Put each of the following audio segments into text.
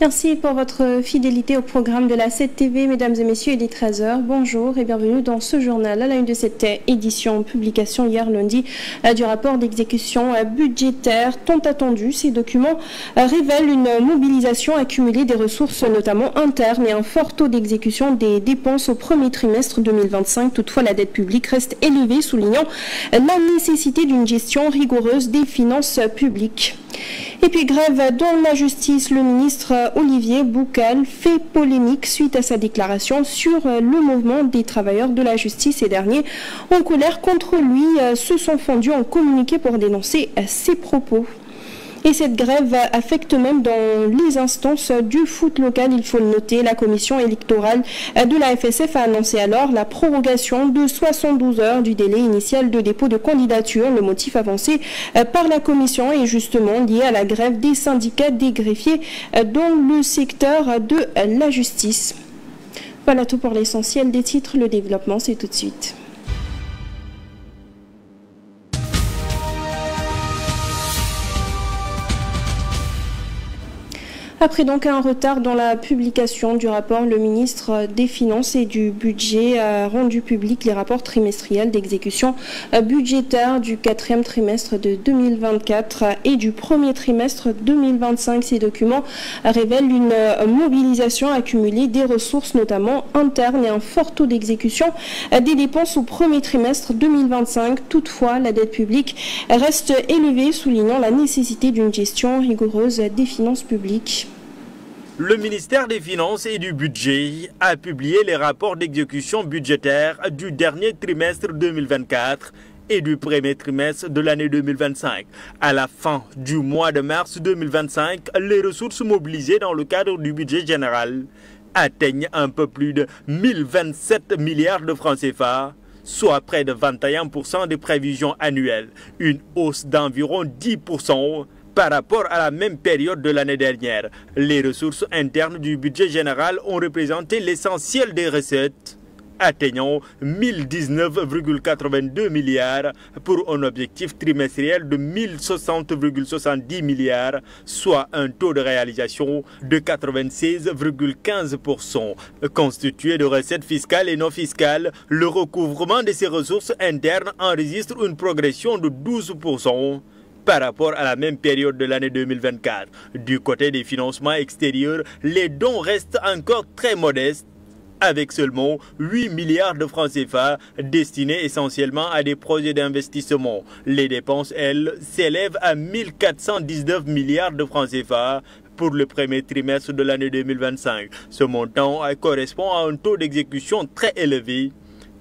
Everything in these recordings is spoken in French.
Merci pour votre fidélité au programme de la 7TV. Mesdames et messieurs, il est 13h. Bonjour et bienvenue dans ce journal. À la une de cette édition, publication hier lundi du rapport d'exécution budgétaire tant attendu. Ces documents révèlent une mobilisation accumulée des ressources, notamment internes, et un fort taux d'exécution des dépenses au premier trimestre 2025. Toutefois, la dette publique reste élevée, soulignant la nécessité d'une gestion rigoureuse des finances publiques. Et puis grève dans la justice, le ministre Olivier Boucal fait polémique suite à sa déclaration sur le mouvement des travailleurs de la justice. Ces derniers, en colère contre lui, se sont fondus en communiqué pour dénoncer ses propos. Et cette grève affecte même dans les instances du foot local, il faut le noter. La commission électorale de la FSF a annoncé alors la prorogation de 72 heures du délai initial de dépôt de candidature. Le motif avancé par la commission est justement lié à la grève des syndicats des greffiers dans le secteur de la justice. Voilà tout pour l'essentiel des titres. Le développement, c'est tout de suite. Après donc un retard dans la publication du rapport, le ministre des Finances et du Budget a rendu public les rapports trimestriels d'exécution budgétaire du 4e trimestre de 2024 et du premier trimestre 2025. Ces documents révèlent une mobilisation accumulée des ressources, notamment internes, et un fort taux d'exécution des dépenses au premier trimestre 2025. Toutefois, la dette publique reste élevée, soulignant la nécessité d'une gestion rigoureuse des finances publiques. Le ministère des Finances et du Budget a publié les rapports d'exécution budgétaire du dernier trimestre 2024 et du premier trimestre de l'année 2025. À la fin du mois de mars 2025, les ressources mobilisées dans le cadre du budget général atteignent un peu plus de 1027 milliards de francs CFA, soit près de 21% des prévisions annuelles, une hausse d'environ 10% par rapport à la même période de l'année dernière. Les ressources internes du budget général ont représenté l'essentiel des recettes, atteignant 1019,82 milliards pour un objectif trimestriel de 1060,70 milliards, soit un taux de réalisation de 96,15%. Constitué de recettes fiscales et non fiscales, le recouvrement de ces ressources internes enregistre une progression de 12%. Par rapport à la même période de l'année 2024. Du côté des financements extérieurs, les dons restent encore très modestes, avec seulement 8 milliards de francs CFA destinés essentiellement à des projets d'investissement. Les dépenses, elles, s'élèvent à 1419 milliards de francs CFA pour le premier trimestre de l'année 2025. Ce montant correspond à un taux d'exécution très élevé,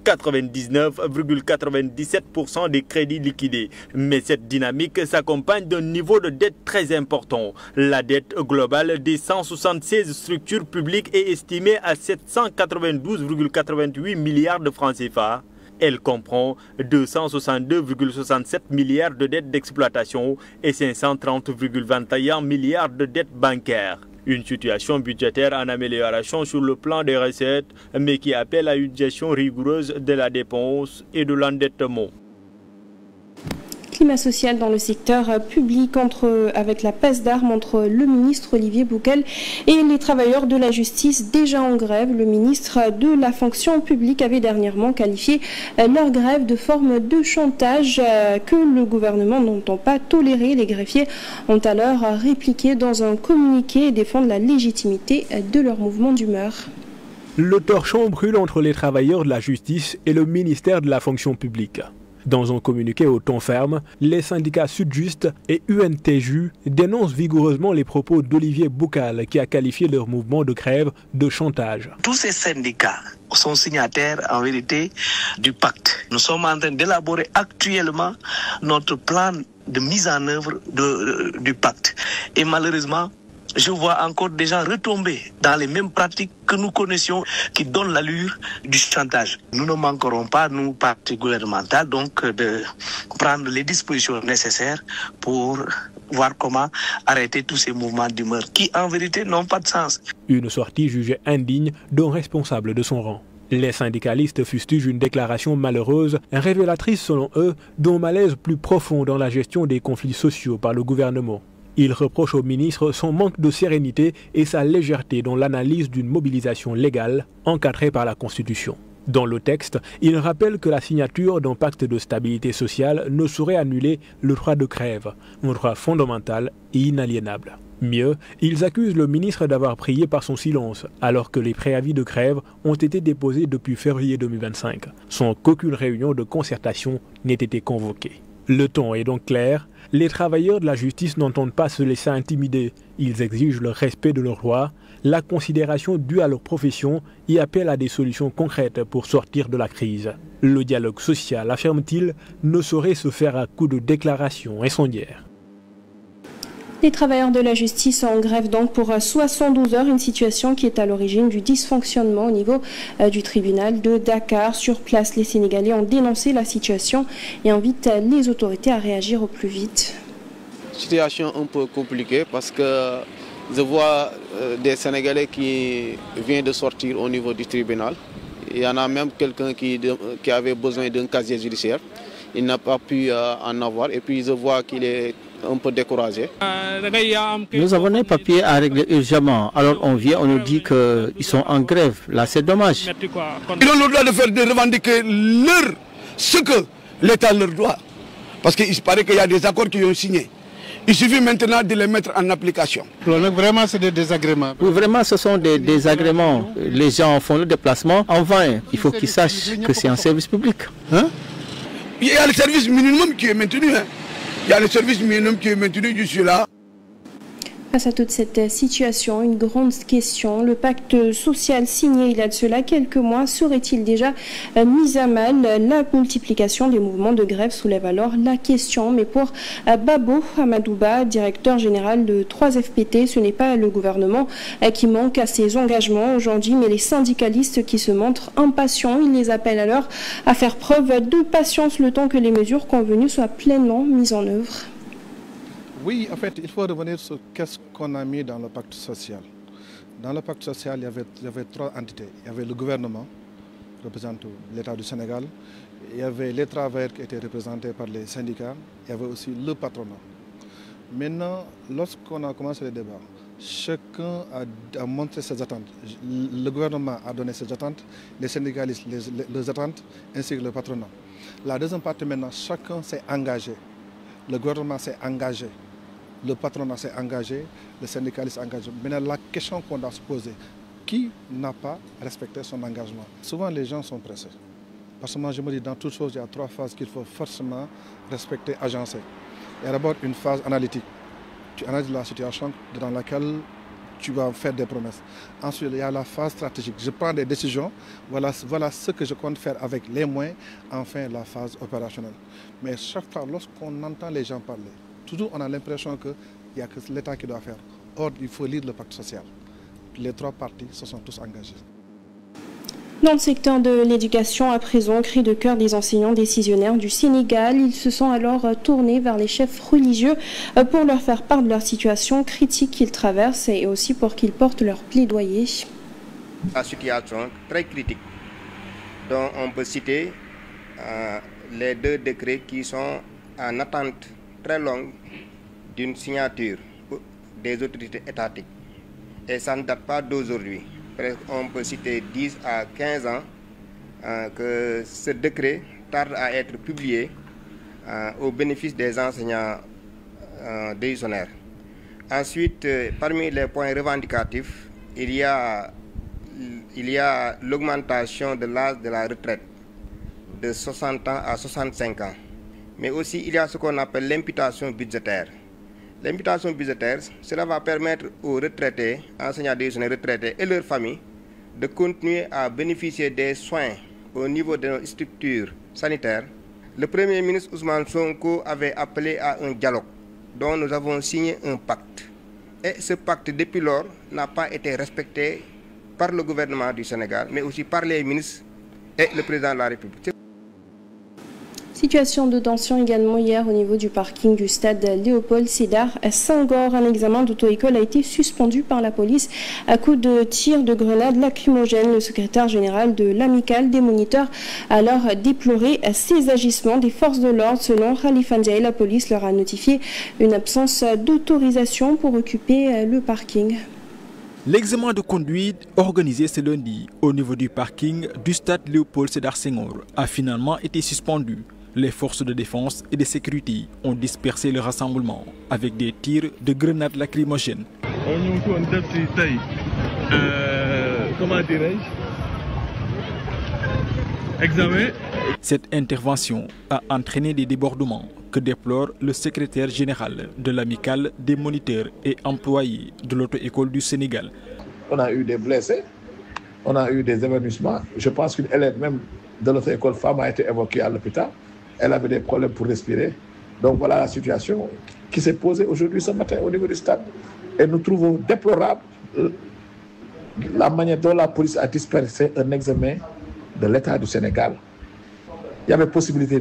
99,97% des crédits liquidés. Mais cette dynamique s'accompagne d'un niveau de dette très important. La dette globale des 176 structures publiques est estimée à 792,88 milliards de francs CFA. Elle comprend 262,67 milliards de dettes d'exploitation et 530,21 milliards de dettes bancaires. Une situation budgétaire en amélioration sur le plan des recettes, mais qui appelle à une gestion rigoureuse de la dépense et de l'endettement. Climat social dans le secteur public avec la passe d'armes entre le ministre Olivier Boucal et les travailleurs de la justice déjà en grève. Le ministre de la fonction publique avait dernièrement qualifié leur grève de forme de chantage que le gouvernement n'entend pas tolérer. Les greffiers ont alors répliqué dans un communiqué et défendent la légitimité de leur mouvement d'humeur. Le torchon brûle entre les travailleurs de la justice et le ministère de la fonction publique. Dans un communiqué au ton ferme, les syndicats Sudjust et UNTJU dénoncent vigoureusement les propos d'Olivier Boucal qui a qualifié leur mouvement de grève de chantage. Tous ces syndicats sont signataires en vérité du pacte. Nous sommes en train d'élaborer actuellement notre plan de mise en œuvre du pacte. Et malheureusement, je vois encore des gens retomber dans les mêmes pratiques que nous connaissions qui donnent l'allure du chantage. Nous ne manquerons pas, nous, parti gouvernemental, donc de prendre les dispositions nécessaires pour voir comment arrêter tous ces mouvements d'humeur qui, en vérité, n'ont pas de sens. Une sortie jugée indigne d'un responsable de son rang. Les syndicalistes fustigent une déclaration malheureuse, révélatrice selon eux d'un malaise plus profond dans la gestion des conflits sociaux par le gouvernement. Il reproche au ministre son manque de sérénité et sa légèreté dans l'analyse d'une mobilisation légale encadrée par la Constitution. Dans le texte, il rappelle que la signature d'un pacte de stabilité sociale ne saurait annuler le droit de grève, un droit fondamental et inaliénable. Mieux, ils accusent le ministre d'avoir prié par son silence, alors que les préavis de grève ont été déposés depuis février 2025, sans qu'aucune réunion de concertation n'ait été convoquée. Le ton est donc clair, les travailleurs de la justice n'entendent pas se laisser intimider, ils exigent le respect de leurs droits, la considération due à leur profession et appellent à des solutions concrètes pour sortir de la crise. Le dialogue social, affirme-t-il, ne saurait se faire à coups de déclarations incendiaires. Les travailleurs de la justice sont en grève donc pour 72 heures, une situation qui est à l'origine du dysfonctionnement au niveau du tribunal de Dakar. Sur place, les Sénégalais ont dénoncé la situation et invitent les autorités à réagir au plus vite. Situation un peu compliquée parce que je vois des Sénégalais qui viennent de sortir au niveau du tribunal. Il y en a même quelqu'un qui avait besoin d'un casier judiciaire. Il n'a pas pu en avoir et puis je vois qu'il est un peu découragé. Nous avons des papiers à régler urgemment. Alors on vient, on nous dit qu'ils sont en grève. Là, c'est dommage. Ils ont le droit de revendiquer ce que l'État leur doit. Parce qu'il paraît qu'il y a des accords qui ont signés. Il suffit maintenant de les mettre en application. Vraiment, c'est des désagréments. Oui, vraiment, ce sont des désagréments. Les gens font le déplacement en vain. Il faut qu'ils sachent que c'est un service public. Hein? Il y a le service minimum qui est maintenu. Hein? Il y a le service minimum qui est maintenu, je suis là. Face à toute cette situation, une grande question, le pacte social signé il y a de cela quelques mois serait-il déjà mis à mal? La multiplication des mouvements de grève soulève alors la question. Mais pour Babo Amadouba, directeur général de 3FPT, ce n'est pas le gouvernement qui manque à ses engagements aujourd'hui, mais les syndicalistes qui se montrent impatients. Il les appelle alors à faire preuve de patience le temps que les mesures convenues soient pleinement mises en œuvre. Oui, en fait, il faut revenir sur qu'est-ce qu'on a mis dans le pacte social. Dans le pacte social, il y avait trois entités. Il y avait le gouvernement, qui représente l'État du Sénégal. Il y avait les travailleurs qui étaient représentés par les syndicats. Il y avait aussi le patronat. Maintenant, lorsqu'on a commencé le débat, chacun a montré ses attentes. Le gouvernement a donné ses attentes, les syndicalistes les attentes, ainsi que le patronat. La deuxième partie, maintenant, chacun s'est engagé. Le gouvernement s'est engagé. Le patronat s'est engagé, le syndicaliste s'est engagé. Maintenant, la question qu'on doit se poser, qui n'a pas respecté son engagement? Souvent, les gens sont pressés. Parce que moi, je me dis, dans toute chose, il y a trois phases qu'il faut forcément respecter, agencer. Il y a d'abord une phase analytique. Tu analyses la situation dans laquelle tu vas faire des promesses. Ensuite, il y a la phase stratégique. Je prends des décisions. Voilà ce que je compte faire avec les moyens. Enfin, la phase opérationnelle. Mais chaque fois, lorsqu'on entend les gens parler, toujours on a l'impression qu'il n'y a que l'État qui doit faire. Or, il faut lire le pacte social. Les trois parties se sont tous engagés. Dans le secteur de l'éducation, à présent, cri de cœur des enseignants décisionnaires du Sénégal. Ils se sont alors tournés vers les chefs religieux pour leur faire part de leur situation critique qu'ils traversent et aussi pour qu'ils portent leur plaidoyer. La situation très critique, dont on peut citer les deux décrets qui sont en attente très longue d'une signature des autorités étatiques. Et ça ne date pas d'aujourd'hui. On peut citer 10 à 15 ans que ce décret tarde à être publié au bénéfice des enseignants décisionnaires. Ensuite, parmi les points revendicatifs, il y a l'augmentation de l'âge de la retraite de 60 ans à 65 ans. Mais aussi, il y a ce qu'on appelle l'imputation budgétaire. L'imputation budgétaire, cela va permettre aux retraités, enseignants décisionnaires retraités et leurs familles de continuer à bénéficier des soins au niveau de nos structures sanitaires. Le Premier ministre Ousmane Sonko avait appelé à un dialogue dont nous avons signé un pacte. Et ce pacte, depuis lors, n'a pas été respecté par le gouvernement du Sénégal, mais aussi par les ministres et le président de la République. Situation de tension également hier au niveau du parking du stade Léopold Sédar Senghor. Un examen d'auto-école a été suspendu par la police à coup de tir de grenades lacrymogènes. Le secrétaire général de l'amicale des moniteurs a alors déploré ces agissements des forces de l'ordre. Selon Khalifa Ndiaye, la police leur a notifié une absence d'autorisation pour occuper le parking. L'examen de conduite organisé ce lundi au niveau du parking du stade Léopold Sédar Senghor a finalement été suspendu. Les forces de défense et de sécurité ont dispersé le rassemblement avec des tirs de grenades lacrymogènes. Cette intervention a entraîné des débordements que déplore le secrétaire général de l'amicale des moniteurs et employés de l'auto-école du Sénégal. On a eu des blessés, on a eu des évanouissements. Je pense qu'une élève même de l'auto-école femme a été évacuée à l'hôpital. Elle avait des problèmes pour respirer. Donc voilà la situation qui s'est posée aujourd'hui ce matin au niveau du stade. Et nous trouvons déplorable la manière dont la police a dispersé un examen de l'État du Sénégal. Il y avait possibilité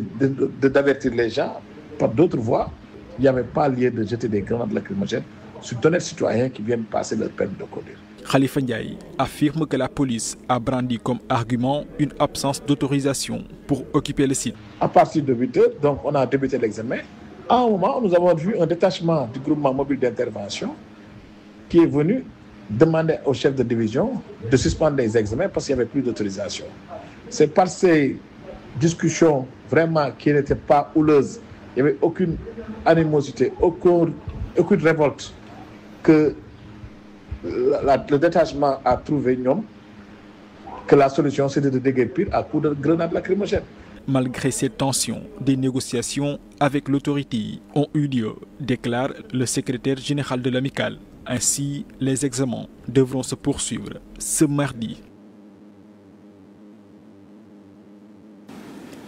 d'avertir les gens par d'autres voies. Il n'y avait pas lieu de jeter des grenades lacrymogènes sur d'honnêtes citoyens qui viennent passer leur permis de conduire. Khalifa Ndiaye affirme que la police a brandi comme argument une absence d'autorisation pour occuper le site. À partir de 8 heures, donc on a débuté l'examen. À un moment, nous avons vu un détachement du groupement mobile d'intervention qui est venu demander au chef de division de suspendre les examens parce qu'il n'y avait plus d'autorisation. C'est par ces discussions vraiment qui n'étaient pas houleuses, il n'y avait aucune animosité, aucune révolte que le détachement a trouvé que la solution c'était de déguerpir à coups de grenades lacrymogènes. Malgré ces tensions, des négociations avec l'autorité ont eu lieu, déclare le secrétaire général de l'amicale. Ainsi, les examens devront se poursuivre ce mardi.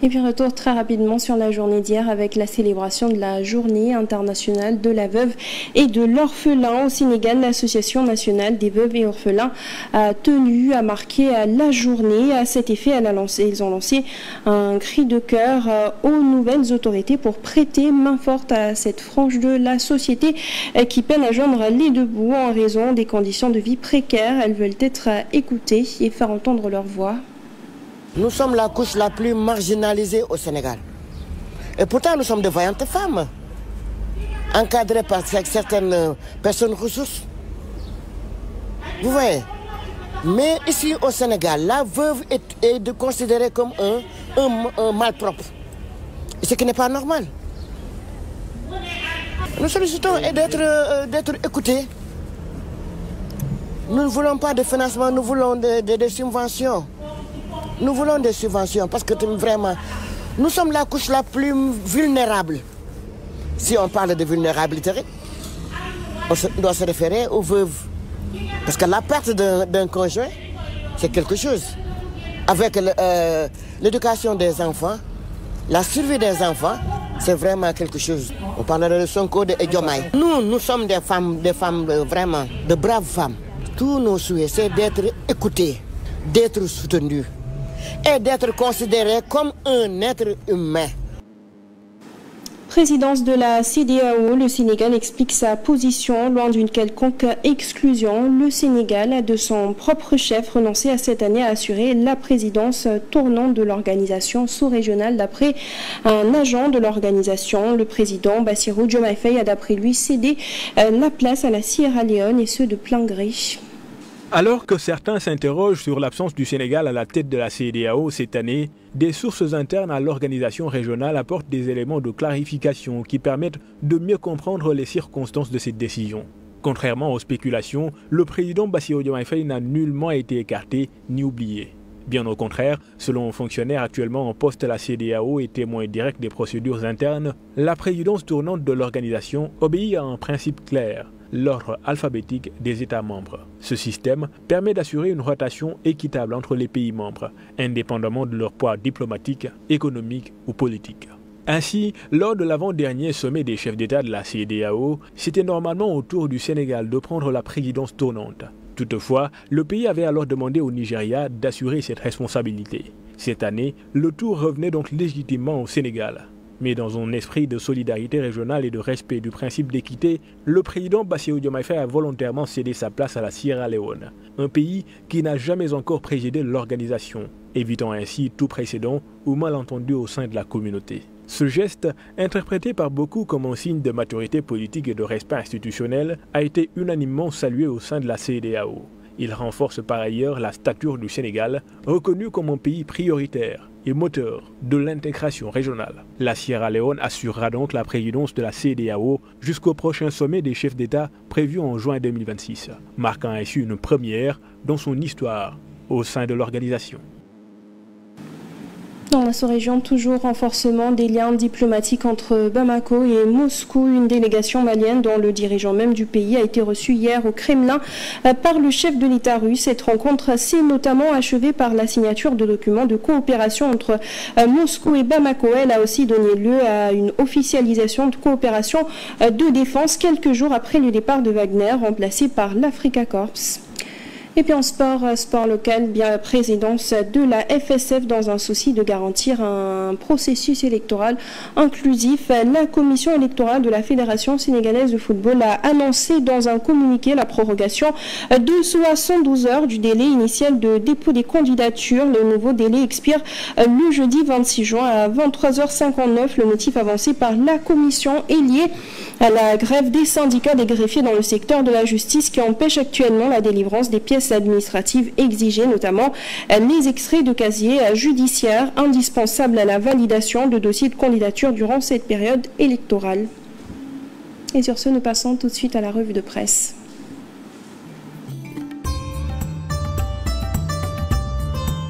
Et puis retour très rapidement sur la journée d'hier avec la célébration de la journée internationale de la veuve et de l'orphelin. Au Sénégal, l'Association nationale des veuves et orphelins a tenu à marquer la journée. À cet effet, ils ont lancé un cri de cœur aux nouvelles autorités pour prêter main forte à cette frange de la société qui peine à joindre les deux bouts en raison des conditions de vie précaires. Elles veulent être écoutées et faire entendre leur voix. Nous sommes la couche la plus marginalisée au Sénégal. Et pourtant, nous sommes de vaillantes femmes, encadrées par certaines personnes ressources. Vous voyez? Mais ici au Sénégal, la veuve est considérée comme un malpropre. Ce qui n'est pas normal. Nous sollicitons d'être écoutés. Nous ne voulons pas de financement, nous voulons des subventions. Nous voulons des subventions parce que vraiment, nous sommes la couche la plus vulnérable. Si on parle de vulnérabilité, on doit se référer aux veuves. Parce que la perte d'un conjoint, c'est quelque chose. Avec l'éducation des enfants, la survie des enfants, c'est vraiment quelque chose. On parlerait de Sonko et Diomaye. Nous sommes des femmes vraiment, de braves femmes. Tous nos souhaits, c'est d'être écoutés, d'être soutenus et d'être considéré comme un être humain. Présidence de la CEDEAO, le Sénégal explique sa position. Loin d'une quelconque exclusion, le Sénégal a de son propre chef renoncé à cette année à assurer la présidence tournante de l'organisation sous-régionale. D'après un agent de l'organisation, le président Bassirou Diomaye Faye a d'après lui cédé la place à la Sierra Leone et ce de plein gré. Alors que certains s'interrogent sur l'absence du Sénégal à la tête de la CEDEAO cette année, des sources internes à l'organisation régionale apportent des éléments de clarification qui permettent de mieux comprendre les circonstances de cette décision. Contrairement aux spéculations, le président Bassirou Diomaye Faye n'a nullement été écarté ni oublié. Bien au contraire, selon un fonctionnaire actuellement en poste à la CEDEAO et témoin direct des procédures internes, la présidence tournante de l'organisation obéit à un principe clair: l'ordre alphabétique des États membres. Ce système permet d'assurer une rotation équitable entre les pays membres, indépendamment de leur poids diplomatique, économique ou politique. Ainsi, lors de l'avant-dernier sommet des chefs d'État de la CEDEAO, c'était normalement au tour du Sénégal de prendre la présidence tournante. Toutefois, le pays avait alors demandé au Nigeria d'assurer cette responsabilité. Cette année, le tour revenait donc légitimement au Sénégal. Mais dans un esprit de solidarité régionale et de respect du principe d'équité, le président Bassirou Diomaye Faye a volontairement cédé sa place à la Sierra Leone, un pays qui n'a jamais encore présidé l'organisation, évitant ainsi tout précédent ou malentendu au sein de la communauté. Ce geste, interprété par beaucoup comme un signe de maturité politique et de respect institutionnel, a été unanimement salué au sein de la CEDEAO. Il renforce par ailleurs la stature du Sénégal, reconnu comme un pays prioritaire et moteur de l'intégration régionale. La Sierra Leone assurera donc la présidence de la CEDEAO jusqu'au prochain sommet des chefs d'État prévu en juin 2026, marquant ainsi une première dans son histoire au sein de l'organisation. Dans la sous-région, toujours renforcement des liens diplomatiques entre Bamako et Moscou. Une délégation malienne dont le dirigeant même du pays a été reçue hier au Kremlin par le chef de l'État russe. Cette rencontre s'est notamment achevée par la signature de documents de coopération entre Moscou et Bamako. Elle a aussi donné lieu à une officialisation de coopération de défense quelques jours après le départ de Wagner, remplacé par l'Africa Corps. Et puis en sport local, bien présidence de la FSF dans un souci de garantir un processus électoral inclusif. La commission électorale de la Fédération sénégalaise de football a annoncé dans un communiqué la prorogation de 72 heures du délai initial de dépôt des candidatures. Le nouveau délai expire le jeudi 26 juin à 23h59. Le motif avancé par la commission est lié à la grève des syndicats des greffiers dans le secteur de la justice qui empêche actuellement la délivrance des pièces administratives exigées, notamment les extraits de casiers judiciaires indispensables à la validation de dossiers de candidature durant cette période électorale. Et sur ce, nous passons tout de suite à la revue de presse.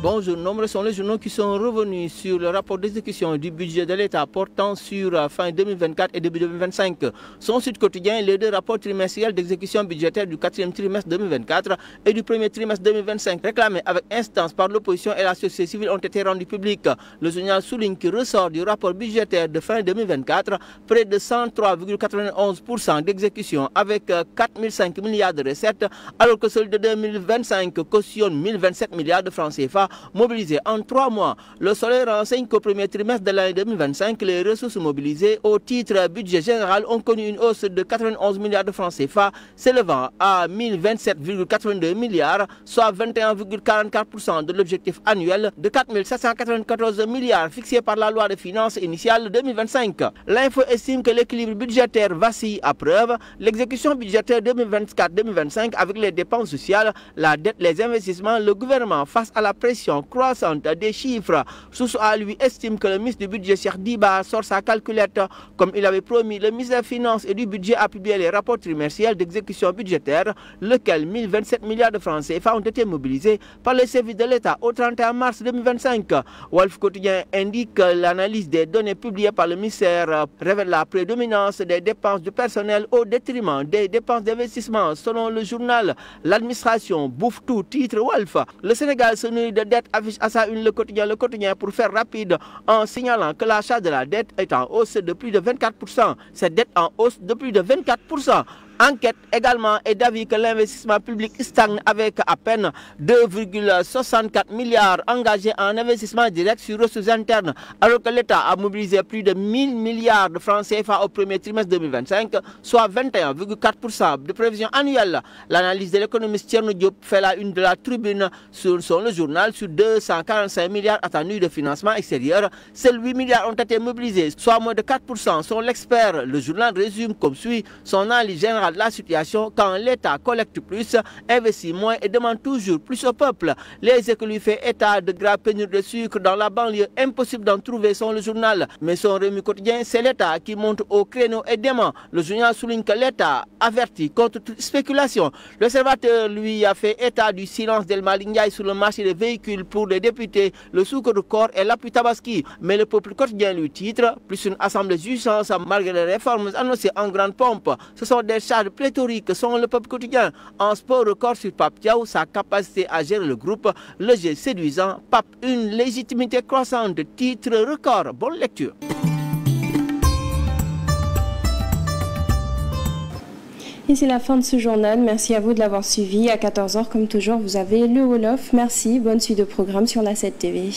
Bonjour, nombreux sont les journaux qui sont revenus sur le rapport d'exécution du budget de l'État portant sur fin 2024 et début 2025. Son Sud Quotidien, les deux rapports trimestriels d'exécution budgétaire du 4e trimestre 2024 et du 1er trimestre 2025 réclamés avec instance par l'opposition et la société civile ont été rendus publics. Le journal souligne qu'il ressort du rapport budgétaire de fin 2024 près de 103,91% d'exécution avec 4005 milliards de recettes, alors que celui de 2025 cautionne 1027 milliards de francs CFA mobilisés en 3 mois. Le Soleil renseigne qu'au premier trimestre de l'année 2025, les ressources mobilisées au titre budget général ont connu une hausse de 91 milliards de francs CFA, s'élevant à 1027,82 milliards, soit 21,44% de l'objectif annuel de 4794 milliards fixé par la loi de finances initiale 2025. L'Info estime que l'équilibre budgétaire vacille à preuve. L'exécution budgétaire 2024-2025 avec les dépenses sociales, la dette, les investissements, le gouvernement face à la pression croissante des chiffres. Source A lui estime que le ministre du budget Cheikh Diba sort sa calculette. Comme il avait promis, le ministre des Finances et du Budget a publié les rapports trimestriels d'exécution budgétaire, lesquels 1027 milliards de francs CFA ont été mobilisés par les services de l'État au 31 mars 2025. Wolf Quotidien indique que l'analyse des données publiées par le ministère révèle la prédominance des dépenses du personnel au détriment des dépenses d'investissement. Selon le journal, l'administration bouffe tout, titre Wolf. Le Sénégal se nourrit de dette, affiche à sa une le quotidien pour faire rapide en signalant que l'achat de la dette est en hausse de plus de 24%. Cette dette en hausse de plus de 24%. Enquête également est d'avis que l'investissement public stagne avec à peine 2,64 milliards engagés en investissement direct sur ressources internes, alors que l'État a mobilisé plus de 1000 milliards de francs CFA au premier trimestre 2025, soit 21,4% de prévision annuelle. L'analyse de l'économiste Thierno Diop fait la une de la Tribune sur le journal. Sur 245 milliards attendus de financement extérieur, seuls 8 milliards ont été mobilisés, soit moins de 4%. Selon l'expert, le journal résume comme suit son analyse générale de la situation: quand l'État collecte plus, investit moins et demande toujours plus au peuple. Les Échos lui fait état de graves pénuries de sucre dans la banlieue, impossible d'en trouver selon le journal. Mais son Rewmi Quotidien, c'est l'État qui monte au créneau et dément. Le journal souligne que l'État avertit contre toute spéculation. L'Observateur lui a fait état du silence d'El Malick Ndiaye sur le marché des véhicules pour les députés, le sucre de corps et l'appui Tabaski. Mais le Peuple Quotidien lui titre: plus une assemblée d'urgence malgré les réformes annoncées en grande pompe. Ce sont des charges pléthoriques selon le Peuple Quotidien. En sport, record sur Pape Thiaw, sa capacité à gérer le groupe, le jeu séduisant, Pape une légitimité croissante, titre record. Bonne lecture. Et c'est la fin de ce journal. Merci à vous de l'avoir suivi. À 14h, comme toujours, vous avez le Wolof. Merci. Bonne suite de programme sur la 7 TV.